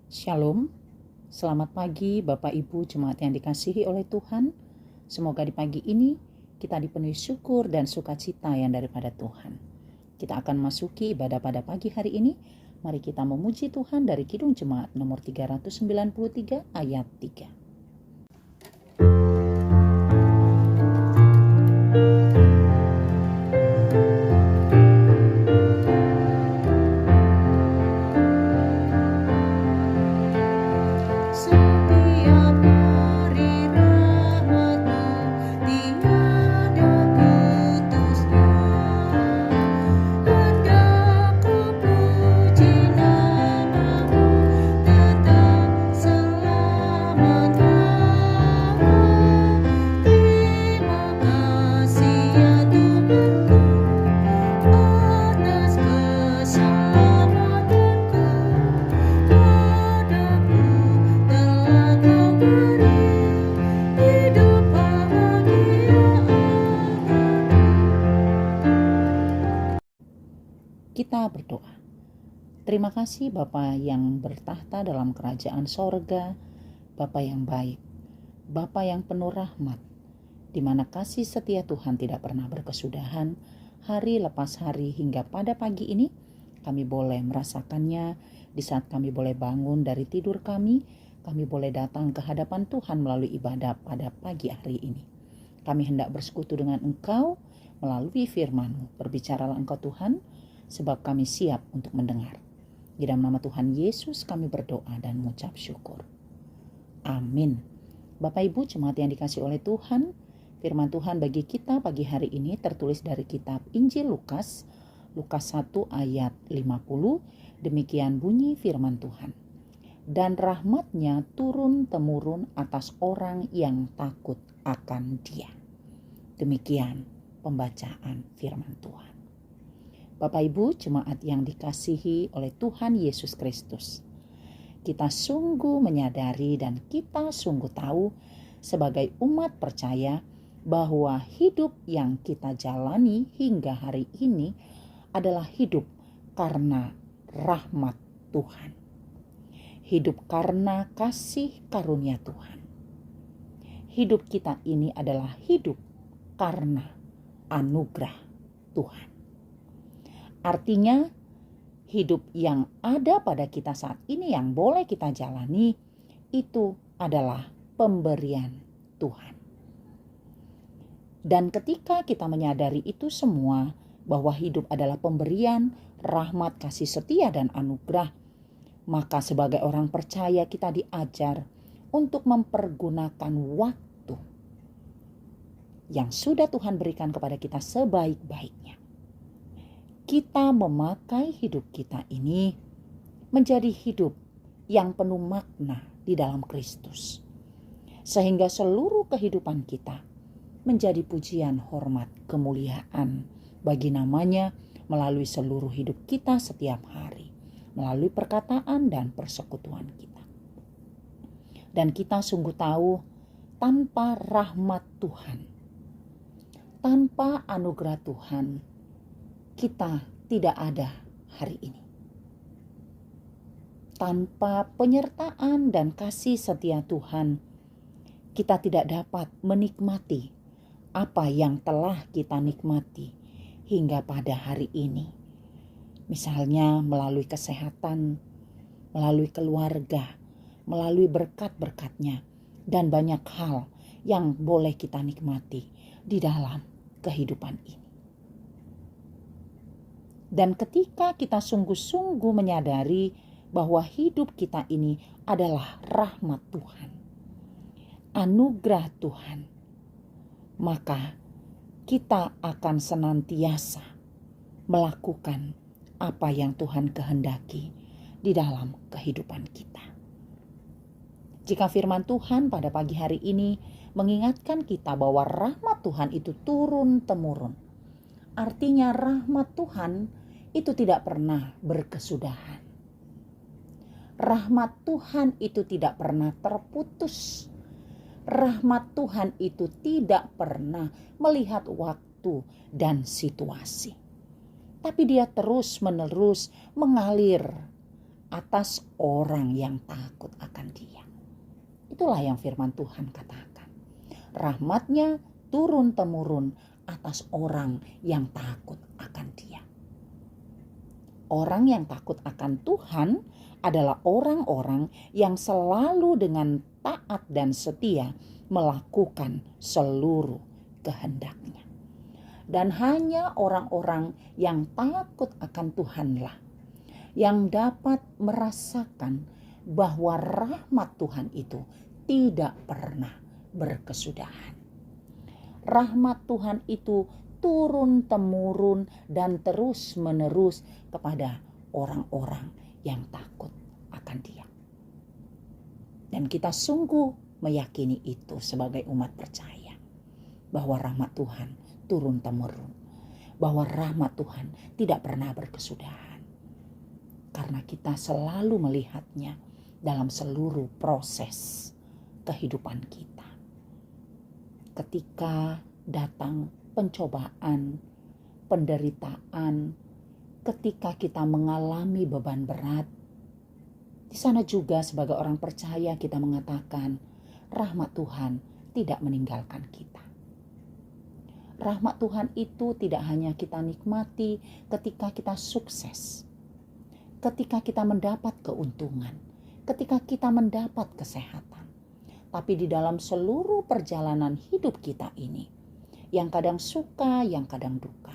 Shalom, selamat pagi Bapak Ibu jemaat yang dikasihi oleh Tuhan. Semoga di pagi ini kita dipenuhi syukur dan sukacita yang daripada Tuhan. Kita akan masuki ibadah pada pagi hari ini. Mari kita memuji Tuhan dari Kidung Jemaat nomor 393 ayat 3. Kita berdoa. Terima kasih Bapa yang bertahta dalam kerajaan sorga, Bapa yang baik, Bapa yang penuh rahmat, di mana kasih setia Tuhan tidak pernah berkesudahan, hari lepas hari hingga pada pagi ini kami boleh merasakannya. Di saat kami boleh bangun dari tidur kami boleh datang ke hadapan Tuhan melalui ibadah pada pagi hari ini. Kami hendak bersekutu dengan Engkau melalui firman-Mu. Berbicaralah Engkau Tuhan, sebab kami siap untuk mendengar. Di dalam nama Tuhan Yesus kami berdoa dan mengucap syukur. Amin. Bapak Ibu jemaat yang dikasihi oleh Tuhan, firman Tuhan bagi kita pagi hari ini tertulis dari kitab Injil Lukas 1 ayat 50. Demikian bunyi firman Tuhan. Dan rahmat-Nya turun-temurun atas orang yang takut akan Dia. Demikian pembacaan firman Tuhan. Bapak Ibu jemaat yang dikasihi oleh Tuhan Yesus Kristus, kita sungguh menyadari dan kita sungguh tahu sebagai umat percaya bahwa hidup yang kita jalani hingga hari ini adalah hidup karena rahmat Tuhan. Hidup karena kasih karunia Tuhan. Hidup kita ini adalah hidup karena anugerah Tuhan. Artinya hidup yang ada pada kita saat ini yang boleh kita jalani itu adalah pemberian Tuhan. Dan ketika kita menyadari itu semua, bahwa hidup adalah pemberian, rahmat, kasih setia dan anugerah, maka sebagai orang percaya kita diajar untuk mempergunakan waktu yang sudah Tuhan berikan kepada kita sebaik-baiknya. Kita memakai hidup kita ini menjadi hidup yang penuh makna di dalam Kristus. Sehingga seluruh kehidupan kita menjadi pujian, hormat, kemuliaan bagi namanya melalui seluruh hidup kita setiap hari. Melalui perkataan dan persekutuan kita. Dan kita sungguh tahu tanpa rahmat Tuhan, tanpa anugerah Tuhan, kita tidak ada hari ini. Tanpa penyertaan dan kasih setia Tuhan, kita tidak dapat menikmati apa yang telah kita nikmati hingga pada hari ini. Misalnya melalui kesehatan, melalui keluarga, melalui berkat-berkat-Nya, dan banyak hal yang boleh kita nikmati di dalam kehidupan ini. Dan ketika kita sungguh-sungguh menyadari bahwa hidup kita ini adalah rahmat Tuhan, anugerah Tuhan, maka kita akan senantiasa melakukan apa yang Tuhan kehendaki di dalam kehidupan kita. Jika firman Tuhan pada pagi hari ini mengingatkan kita bahwa rahmat Tuhan itu turun-temurun, artinya rahmat Tuhan itu tidak pernah berkesudahan. Rahmat Tuhan itu tidak pernah terputus. Rahmat Tuhan itu tidak pernah melihat waktu dan situasi. Tapi dia terus-menerus mengalir atas orang yang takut akan Dia. Itulah yang firman Tuhan katakan. Rahmat-Nya turun-temurun atas orang yang takut akan Dia. Orang yang takut akan Tuhan adalah orang-orang yang selalu dengan taat dan setia melakukan seluruh kehendak-Nya. Dan hanya orang-orang yang takut akan Tuhanlah yang dapat merasakan bahwa rahmat Tuhan itu tidak pernah berkesudahan. Rahmat Tuhan itu turun-temurun dan terus-menerus kepada orang-orang yang takut akan Dia. Dan kita sungguh meyakini itu sebagai umat percaya, bahwa rahmat Tuhan turun-temurun, bahwa rahmat Tuhan tidak pernah berkesudahan. Karena kita selalu melihatnya dalam seluruh proses kehidupan kita. Ketika datang pencobaan, penderitaan, ketika kita mengalami beban berat, di sana juga sebagai orang percaya kita mengatakan rahmat Tuhan tidak meninggalkan kita. Rahmat Tuhan itu tidak hanya kita nikmati ketika kita sukses, ketika kita mendapat keuntungan, ketika kita mendapat kesehatan, tapi di dalam seluruh perjalanan hidup kita ini, yang kadang suka, yang kadang duka,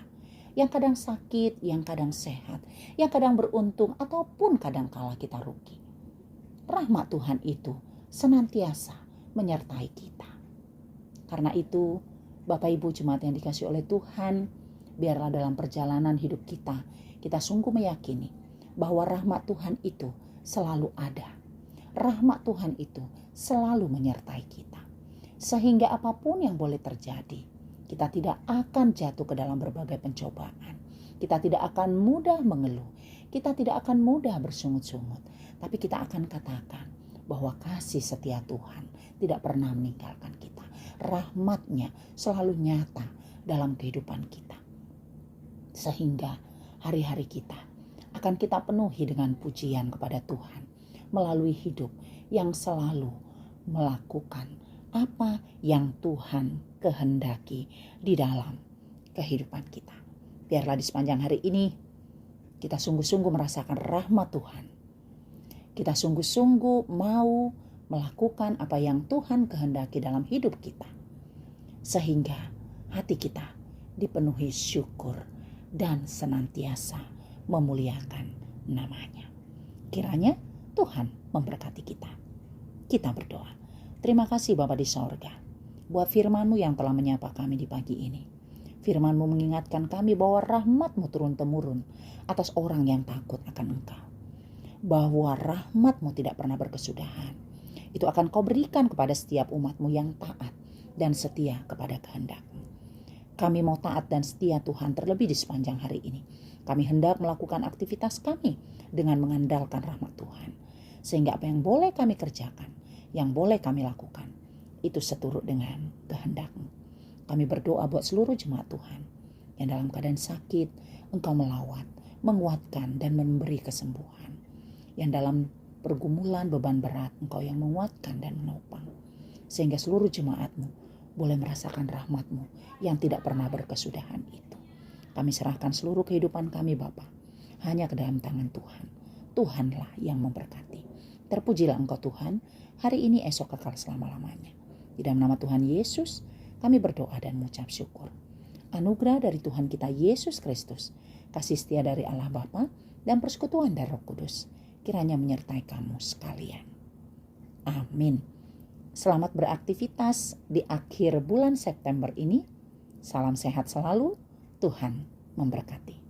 yang kadang sakit, yang kadang sehat, yang kadang beruntung ataupun kadang kala kita rugi. Rahmat Tuhan itu senantiasa menyertai kita. Karena itu, Bapak Ibu jemaat yang dikasihi oleh Tuhan, biarlah dalam perjalanan hidup kita sungguh meyakini bahwa rahmat Tuhan itu selalu ada. Rahmat Tuhan itu selalu menyertai kita. Sehingga apapun yang boleh terjadi, kita tidak akan jatuh ke dalam berbagai pencobaan. Kita tidak akan mudah mengeluh. Kita tidak akan mudah bersungut-sungut. Tapi kita akan katakan bahwa kasih setia Tuhan tidak pernah meninggalkan kita. Rahmat-Nya selalu nyata dalam kehidupan kita. Sehingga hari-hari kita akan kita penuhi dengan pujian kepada Tuhan melalui hidup yang selalu melakukan apa yang Tuhan kehendaki di dalam kehidupan kita. Biarlah di sepanjang hari ini kita sungguh-sungguh merasakan rahmat Tuhan. Kita sungguh-sungguh mau melakukan apa yang Tuhan kehendaki dalam hidup kita. Sehingga hati kita dipenuhi syukur dan senantiasa memuliakan namanya. Kiranya Tuhan memberkati kita. Kita berdoa. Terima kasih Bapa di sorga, buat firman-Mu yang telah menyapa kami di pagi ini. Firman-Mu mengingatkan kami bahwa rahmat-Mu turun-temurun atas orang yang takut akan Engkau. Bahwa rahmat-Mu tidak pernah berkesudahan. Itu akan Kau berikan kepada setiap umat-Mu yang taat dan setia kepada kehendak-Mu. Kami mau taat dan setia Tuhan terlebih di sepanjang hari ini. Kami hendak melakukan aktivitas kami dengan mengandalkan rahmat Tuhan. Sehingga apa yang boleh kami kerjakan, yang boleh kami lakukan, itu seturut dengan kehendak-Mu. Kami berdoa buat seluruh jemaat Tuhan yang dalam keadaan sakit, Engkau melawat, menguatkan dan memberi kesembuhan. Yang dalam pergumulan beban berat, Engkau yang menguatkan dan menopang. Sehingga seluruh jemaat-Mu boleh merasakan rahmat-Mu yang tidak pernah berkesudahan itu. Kami serahkan seluruh kehidupan kami Bapa hanya ke dalam tangan Tuhan. Tuhanlah yang memberkati. Terpujilah Engkau Tuhan, hari ini, esok, kekal selama-lamanya. Di dalam nama Tuhan Yesus, kami berdoa dan mengucap syukur. Anugerah dari Tuhan kita Yesus Kristus, kasih setia dari Allah Bapa, dan persekutuan dari Roh Kudus, kiranya menyertai kamu sekalian. Amin. Selamat beraktivitas di akhir bulan September ini. Salam sehat selalu, Tuhan memberkati.